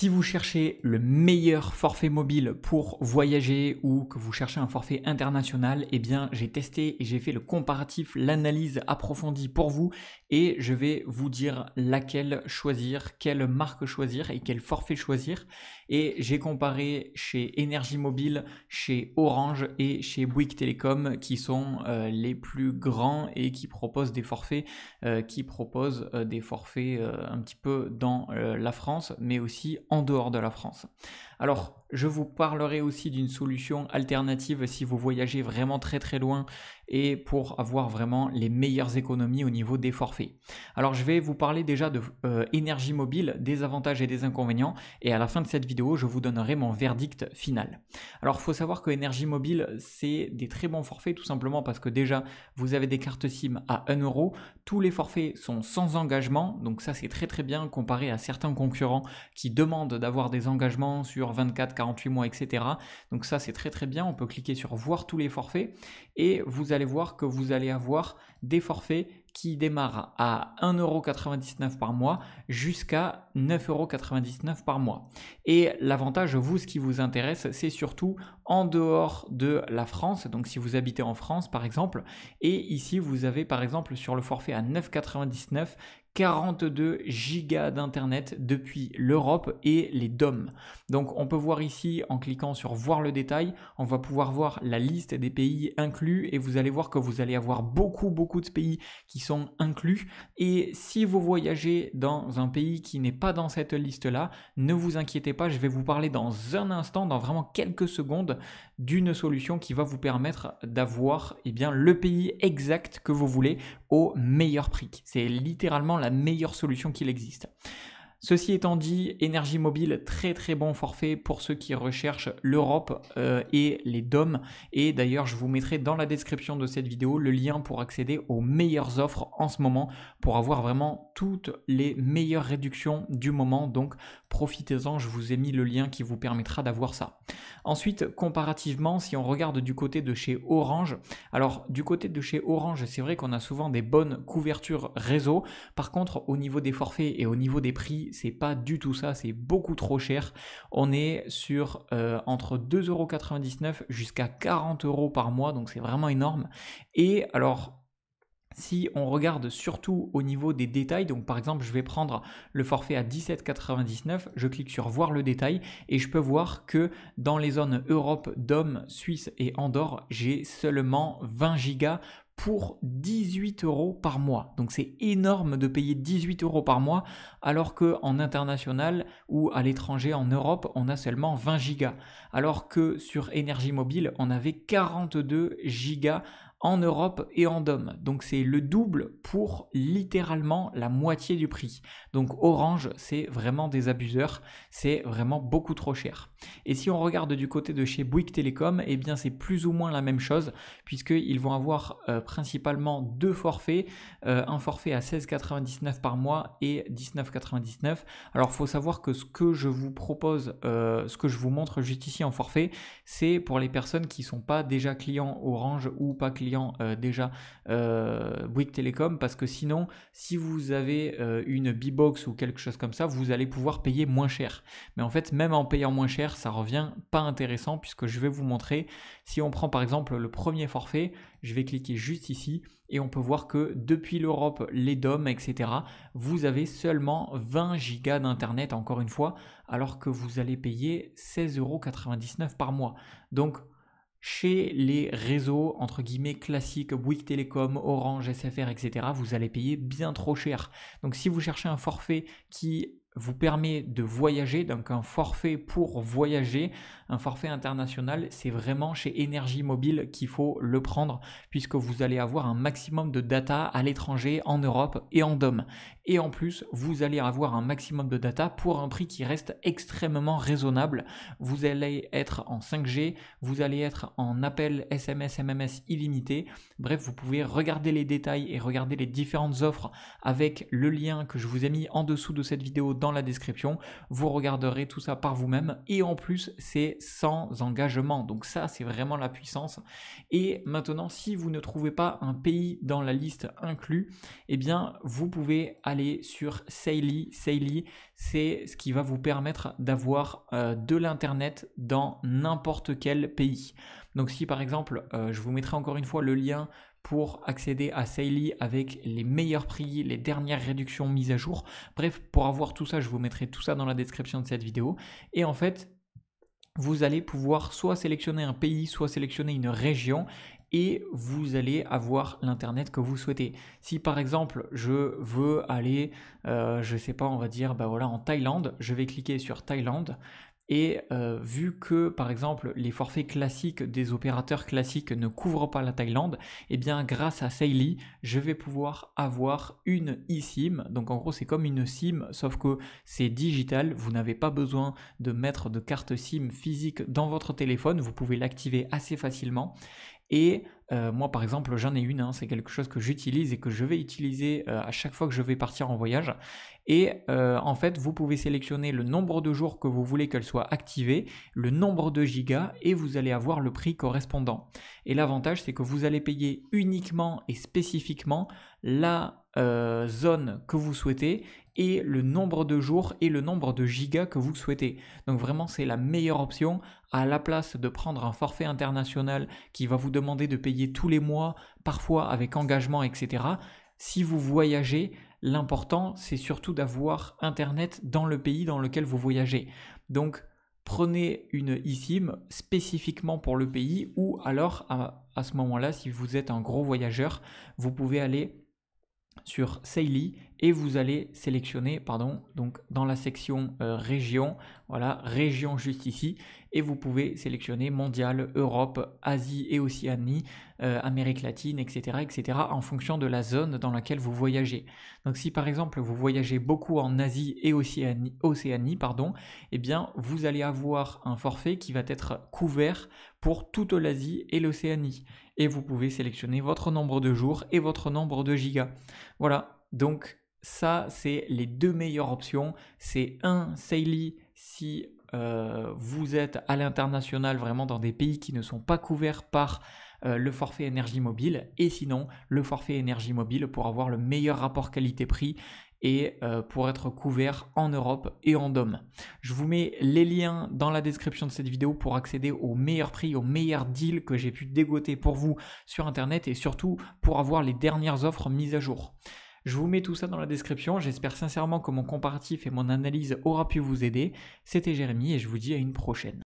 Si vous cherchez le meilleur forfait mobile pour voyager ou que vous cherchez un forfait international, eh bien j'ai testé et j'ai fait le comparatif, l'analyse approfondie pour vous et je vais vous dire laquelle choisir, quelle marque choisir et quel forfait choisir. Et j'ai comparé chez Énergie Mobile, chez Orange et chez Bouygues Télécom qui sont les plus grands et qui proposent des forfaits un petit peu dans la France mais aussi en dehors de la France. Alors, je vous parlerai aussi d'une solution alternative si vous voyagez vraiment très très loin et pour avoir vraiment les meilleures économies au niveau des forfaits. Alors, je vais vous parler déjà de Énergie Mobile, des avantages et des inconvénients et à la fin de cette vidéo, je vous donnerai mon verdict final. Alors, il faut savoir que Énergie Mobile, c'est des très bons forfaits tout simplement parce que déjà, vous avez des cartes SIM à 1 €, tous les forfaits sont sans engagement, donc ça c'est très très bien comparé à certains concurrents qui demandent d'avoir des engagements sur 24, 48 mois, etc. Donc ça c'est très très bien, on peut cliquer sur voir tous les forfaits et vous allez voir que vous allez avoir des forfaits qui démarrent à 1,99 € par mois jusqu'à 9,99 € par mois. Et l'avantage, vous, ce qui vous intéresse, c'est surtout en dehors de la France, donc si vous habitez en France par exemple, et ici vous avez par exemple sur le forfait à 9,99 € 42 gigas d'internet depuis l'Europe et les DOM. Donc on peut voir ici en cliquant sur voir le détail, on va pouvoir voir la liste des pays inclus et vous allez voir que vous allez avoir beaucoup de pays qui sont inclus. Et si vous voyagez dans un pays qui n'est pas dans cette liste-là, ne vous inquiétez pas, je vais vous parler dans un instant, dans vraiment quelques secondes, d'une solution qui va vous permettre d'avoir le pays exact que vous voulez au meilleur prix. C'est littéralement la meilleure solution qu'il existe. Ceci étant dit, Énergie Mobile, très très bon forfait pour ceux qui recherchent l'Europe et les DOM. Et d'ailleurs, je vous mettrai dans la description de cette vidéo le lien pour accéder aux meilleures offres en ce moment, pour avoir vraiment toutes les meilleures réductions du moment. Donc profitez-en, je vous ai mis le lien qui vous permettra d'avoir ça. Ensuite, comparativement, si on regarde du côté de chez Orange, alors du côté de chez Orange, c'est vrai qu'on a souvent des bonnes couvertures réseau. Par contre, au niveau des forfaits et au niveau des prix, c'est pas du tout ça, c'est beaucoup trop cher. On est sur entre 2,99 € jusqu'à 40 € par mois, donc c'est vraiment énorme. Et alors, si on regarde surtout au niveau des détails, donc par exemple je vais prendre le forfait à 17,99 €, je clique sur voir le détail et je peux voir que dans les zones Europe, DOM, Suisse et Andorre, j'ai seulement 20 gigas pour 18 € par mois. Donc c'est énorme de payer 18 € par mois alors qu'en international ou à l'étranger en Europe, on a seulement 20 gigas. Alors que sur Énergie Mobile, on avait 42 gigas en Europe et en DOM. Donc c'est le double pour littéralement la moitié du prix. Donc Orange, c'est vraiment des abuseurs, c'est vraiment beaucoup trop cher. Et si on regarde du côté de chez Bouygues Télécom, eh bien c'est plus ou moins la même chose puisqu'ils vont avoir principalement deux forfaits, un forfait à 16,99 € par mois et 19,99 €. Alors il faut savoir que ce que je vous propose, ce que je vous montre juste ici en forfait, c'est pour les personnes qui ne sont pas déjà clients Orange ou pas clients déjà Bouygues Télécom, parce que sinon si vous avez une B-Box ou quelque chose comme ça, vous allez pouvoir payer moins cher. Mais en fait, même en payant moins cher, ça revient pas intéressant puisque je vais vous montrer. Si on prend par exemple le premier forfait, je vais cliquer juste ici et on peut voir que depuis l'Europe, les DOM, etc., vous avez seulement 20 gigas d'internet encore une fois, alors que vous allez payer 16,99 € par mois. Donc chez les réseaux entre guillemets classiques, Bouygues Télécom, Orange, SFR, etc., vous allez payer bien trop cher. Donc si vous cherchez un forfait qui vous permet de voyager, donc un forfait pour voyager, un forfait international, c'est vraiment chez Énergie Mobile qu'il faut le prendre puisque vous allez avoir un maximum de data à l'étranger, en Europe et en DOM. Et en plus, vous allez avoir un maximum de data pour un prix qui reste extrêmement raisonnable. Vous allez être en 5G, vous allez être en appel SMS, MMS illimité. Bref, vous pouvez regarder les détails et regarder les différentes offres avec le lien que je vous ai mis en dessous de cette vidéo dans la description. Vous regarderez tout ça par vous-même et en plus, c'est sans engagement. Donc ça, c'est vraiment la puissance. Et maintenant, si vous ne trouvez pas un pays dans la liste inclus, eh bien, vous pouvez aller aller sur Saily. Saily, c'est ce qui va vous permettre d'avoir de l'internet dans n'importe quel pays. Donc si par exemple, je vous mettrai encore une fois le lien pour accéder à Saily avec les meilleurs prix, les dernières réductions mises à jour. Bref, pour avoir tout ça, je vous mettrai tout ça dans la description de cette vidéo. Et en fait, vous allez pouvoir soit sélectionner un pays, soit sélectionner une région et vous allez avoir l'internet que vous souhaitez. Si par exemple je veux aller, je sais pas, on va dire voilà, en Thaïlande, je vais cliquer sur Thaïlande. Et vu que par exemple les forfaits classiques des opérateurs classiques ne couvrent pas la Thaïlande, eh bien grâce à Saily, je vais pouvoir avoir une eSIM. Donc en gros c'est comme une SIM sauf que c'est digital, vous n'avez pas besoin de mettre de carte SIM physique dans votre téléphone, vous pouvez l'activer assez facilement. Et moi par exemple j'en ai une, c'est quelque chose que j'utilise et que je vais utiliser à chaque fois que je vais partir en voyage. Et en fait vous pouvez sélectionner le nombre de jours que vous voulez qu'elle soit activée, le nombre de gigas et vous allez avoir le prix correspondant. Et l'avantage c'est que vous allez payer uniquement et spécifiquement la zone que vous souhaitez et le nombre de jours et le nombre de gigas que vous souhaitez. Donc vraiment c'est la meilleure option à la place de prendre un forfait international qui va vous demander de payer tous les mois, parfois avec engagement, etc. Si vous voyagez, l'important c'est surtout d'avoir internet dans le pays dans lequel vous voyagez. Donc prenez une eSIM spécifiquement pour le pays ou alors à ce moment-là, si vous êtes un gros voyageur, vous pouvez aller sur Saily et vous allez sélectionner donc dans la section région, voilà, région juste ici, et vous pouvez sélectionner mondial, Europe, Asie et Océanie, Amérique latine, etc. en fonction de la zone dans laquelle vous voyagez. Donc si par exemple vous voyagez beaucoup en Asie et Océanie, eh bien vous allez avoir un forfait qui va être couvert pour toute l'Asie et l'Océanie. Et vous pouvez sélectionner votre nombre de jours et votre nombre de gigas. Voilà, donc ça c'est les deux meilleures options. C'est Saily si vous êtes à l'international, vraiment dans des pays qui ne sont pas couverts par le forfait énergie mobile, et sinon le forfait énergie mobile pour avoir le meilleur rapport qualité-prix et pour être couvert en Europe et en DOM. Je vous mets les liens dans la description de cette vidéo pour accéder aux meilleurs prix, aux meilleurs deals que j'ai pu dégoter pour vous sur internet et surtout pour avoir les dernières offres mises à jour. Je vous mets tout ça dans la description, j'espère sincèrement que mon comparatif et mon analyse aura pu vous aider. C'était Jérémy et je vous dis à une prochaine.